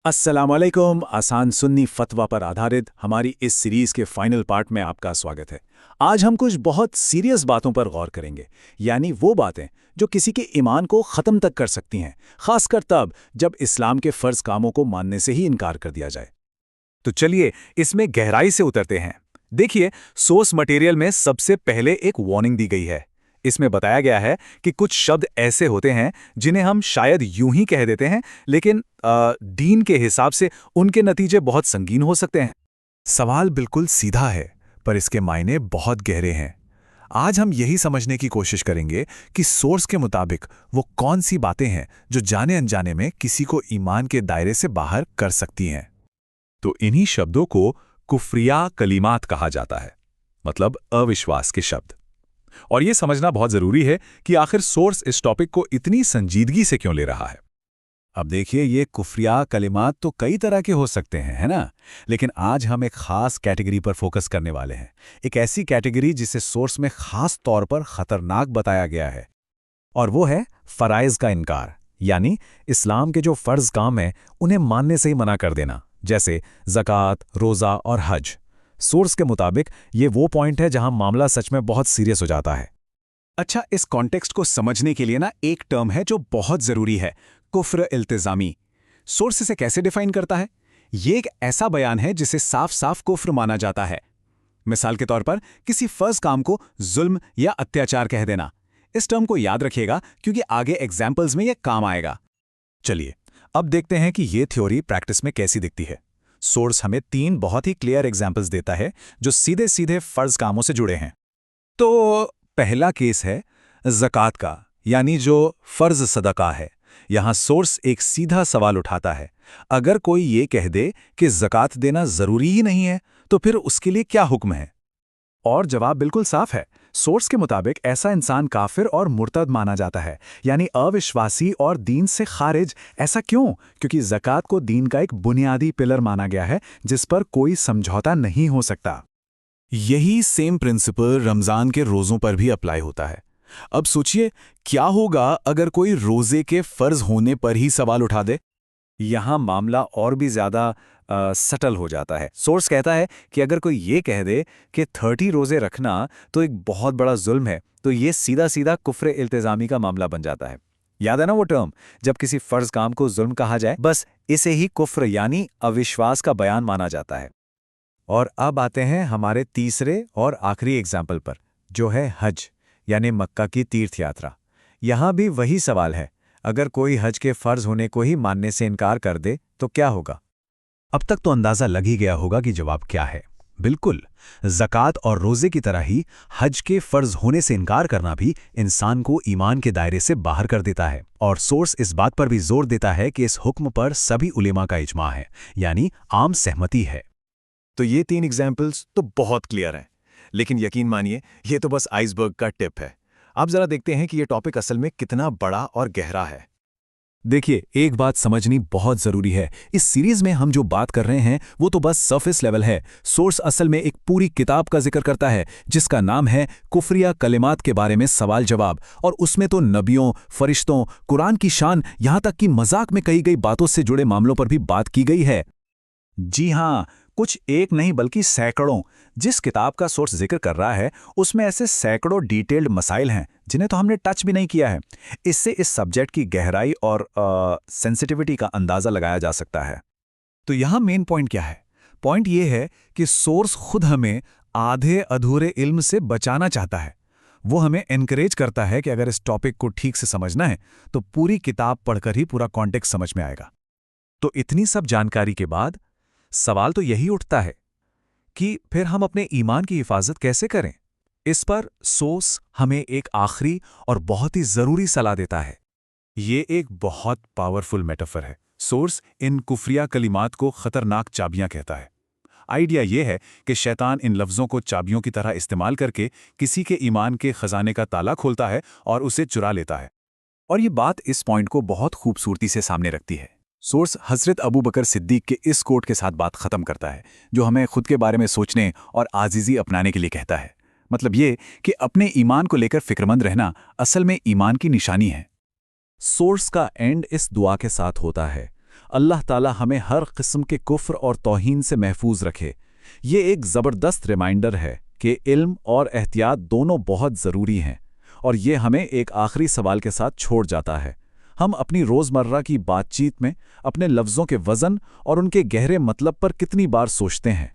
अस्सलामुअलैकुम। आसान सुन्नी फतवा पर आधारित हमारी इस सीरीज के फाइनल पार्ट में आपका स्वागत है। आज हम कुछ बहुत सीरियस बातों पर गौर करेंगे, यानी वो बातें जो किसी के ईमान को ख़त्म तक कर सकती हैं, खासकर तब जब इस्लाम के फ़र्ज़ कामों को मानने से ही इनकार कर दिया जाए। तो चलिए इसमें गहराई से उतरते हैं। देखिए, सोर्स मटेरियल में सबसे पहले एक वार्निंग दी गई है। इसमें बताया गया है कि कुछ शब्द ऐसे होते हैं जिन्हें हम शायद यूं ही कह देते हैं, लेकिन दीन के हिसाब से उनके नतीजे बहुत संगीन हो सकते हैं। सवाल बिल्कुल सीधा है, पर इसके मायने बहुत गहरे हैं। आज हम यही समझने की कोशिश करेंगे कि सोर्स के मुताबिक वो कौन सी बातें हैं जो जाने अनजाने में किसी को ईमान के दायरे से बाहर कर सकती हैं। तो इन्हीं शब्दों को कुफ्रिया कलिमात कहा जाता है, मतलब अविश्वास के शब्द। और यह समझना बहुत जरूरी है कि आखिर सोर्स इस टॉपिक को इतनी संजीदगी से क्यों ले रहा है। अब देखिए, ये कुफ्रिया कलिमात तो कई तरह के हो सकते हैं, है ना? लेकिन आज हम एक खास कैटेगरी पर फोकस करने वाले हैं। एक ऐसी कैटेगरी जिसे सोर्स में खास तौर पर खतरनाक बताया गया है, और वो है फराइज का इनकार, यानी इस्लाम के जो फर्ज काम हैं उन्हें मानने से ही मना कर देना, जैसे ज़कात, रोज़ा और हज। सोर्स के मुताबिक ये वो पॉइंट है जहां मामला सच में बहुत सीरियस हो जाता है। अच्छा, इस कॉन्टेक्स्ट को समझने के लिए ना एक टर्म है जो बहुत ज़रूरी है, कुफ्र इल्तिज़ामी। सोर्स इसे कैसे डिफाइन करता है? ये एक ऐसा बयान है जिसे साफ साफ कुफ्र माना जाता है। मिसाल के तौर पर किसी फर्ज काम को जुल्म या अत्याचार कह देना। इस टर्म को याद रखिएगा क्योंकि आगे एग्जाम्पल्स में यह काम आएगा। चलिए अब देखते हैं कि ये थ्योरी प्रैक्टिस में कैसी दिखती है। सोर्स हमें 3 बहुत ही क्लियर एग्जाम्पल्स देता है जो सीधे सीधे फर्ज कामों से जुड़े हैं। तो पहला केस है ज़कात का, यानी जो फर्ज सदका है। यहां सोर्स एक सीधा सवाल उठाता है, अगर कोई ये कह दे कि ज़कात देना जरूरी ही नहीं है, तो फिर उसके लिए क्या हुक्म है? और जवाब बिल्कुल साफ है। सोर्स के मुताबिक ऐसा इंसान काफिर और मुर्तद माना जाता है, यानी अविश्वासी और दीन से खारिज। ऐसा क्यों? क्योंकि ज़कात को दीन का एक बुनियादी पिलर माना गया है जिस पर कोई समझौता नहीं हो सकता। यही सेम प्रिंसिपल रमज़ान के रोज़ों पर भी अप्लाई होता है। अब सोचिए, क्या होगा अगर कोई रोज़े के फ़र्ज होने पर ही सवाल उठा दे? यहाँ मामला और भी ज़्यादा सटल हो जाता है। सोर्स कहता है कि अगर कोई ये कह दे कि 30 रोज़े रखना तो एक बहुत बड़ा जुल्म है, तो ये सीधा सीधा कुफ्र इल्तिज़ामी का मामला बन जाता है। याद है ना वो टर्म, जब किसी फ़र्ज काम को जुल्म कहा जाए, बस इसे ही कुफ्र यानी अविश्वास का बयान माना जाता है। और अब आते हैं हमारे तीसरे और आखिरी एग्जाम्पल पर, जो है हज, यानी मक्का की तीर्थ यात्रा। यहाँ भी वही सवाल है, अगर कोई हज के फ़र्ज होने को ही मानने से इनकार कर दे तो क्या होगा? अब तक तो अंदाज़ा लग ही गया होगा कि जवाब क्या है। बिल्कुल, ज़कात और रोज़े की तरह ही हज के फ़र्ज होने से इनकार करना भी इंसान को ईमान के दायरे से बाहर कर देता है। और सोर्स इस बात पर भी जोर देता है कि इस हुक्म पर सभी उलेमा का इजमा है, यानी आम सहमति है। तो ये 3 एग्जाम्पल्स तो बहुत क्लियर हैं, लेकिन यकीन मानिए ये तो बस आइसबर्ग का टिप है। अब जरा देखते हैं कि ये टॉपिक असल में कितना बड़ा और गहरा है। देखिए, एक बात समझनी बहुत जरूरी है। इस सीरीज में हम जो बात कर रहे हैं वो तो बस सरफेस लेवल है। सोर्स असल में एक पूरी किताब का जिक्र करता है जिसका नाम है कुफ्रिया कलिमात के बारे में सवाल जवाब, और उसमें तो नबियों, फरिश्तों, कुरान की शान, यहां तक कि मजाक में कही गई बातों से जुड़े मामलों पर भी बात की गई है। जी हाँ, कुछ एक नहीं बल्कि सैकड़ों। जिस किताब का सोर्स जिक्र कर रहा है उसमें ऐसे सैकड़ों डिटेल्ड मसाइल हैं जिन्हें तो हमने टच भी नहीं किया है। इससे इस सब्जेक्ट की गहराई और सेंसिटिविटी का अंदाज़ा लगाया जा सकता है। तो यहां मेन पॉइंट क्या है? पॉइंट ये है कि सोर्स खुद हमें आधे अधूरे इल्म से बचाना चाहता है। वो हमें एनकरेज करता है कि अगर इस टॉपिक को ठीक से समझना है तो पूरी किताब पढ़कर ही पूरा कॉन्टेक्स्ट समझ में आएगा। तो इतनी सब जानकारी के बाद सवाल तो यही उठता है कि फिर हम अपने ईमान की हिफाजत कैसे करें? इस पर सोर्स हमें एक आखिरी और बहुत ही जरूरी सलाह देता है। ये एक बहुत पावरफुल मेटाफर है। सोर्स इन कुफ्रिया कलिमात को खतरनाक चाबियां कहता है। आइडिया यह है कि शैतान इन लफ्ज़ों को चाबियों की तरह इस्तेमाल करके किसी के ईमान के खजाने का ताला खोलता है और उसे चुरा लेता है। और ये बात इस पॉइंट को बहुत खूबसूरती से सामने रखती है। सोर्स हज़रत अबू बकर सिद्दीक के इस कोट के साथ बात ख़त्म करता है, जो हमें खुद के बारे में सोचने और आजीज़ी अपनाने के लिए कहता है। मतलब ये कि अपने ईमान को लेकर फिक्रमंद रहना असल में ईमान की निशानी है। सोर्स का एंड इस दुआ के साथ होता है, अल्लाह ताला हमें हर किस्म के कुफ्र और तौहीन से महफूज रखे। ये एक ज़बरदस्त रिमाइंडर है कि इल्म और एहतियात दोनों बहुत ज़रूरी हैं, और ये हमें एक आखिरी सवाल के साथ छोड़ जाता है। हम अपनी रोज़मर्रा की बातचीत में अपने लफ्ज़ों के वज़न और उनके गहरे मतलब पर कितनी बार सोचते हैं?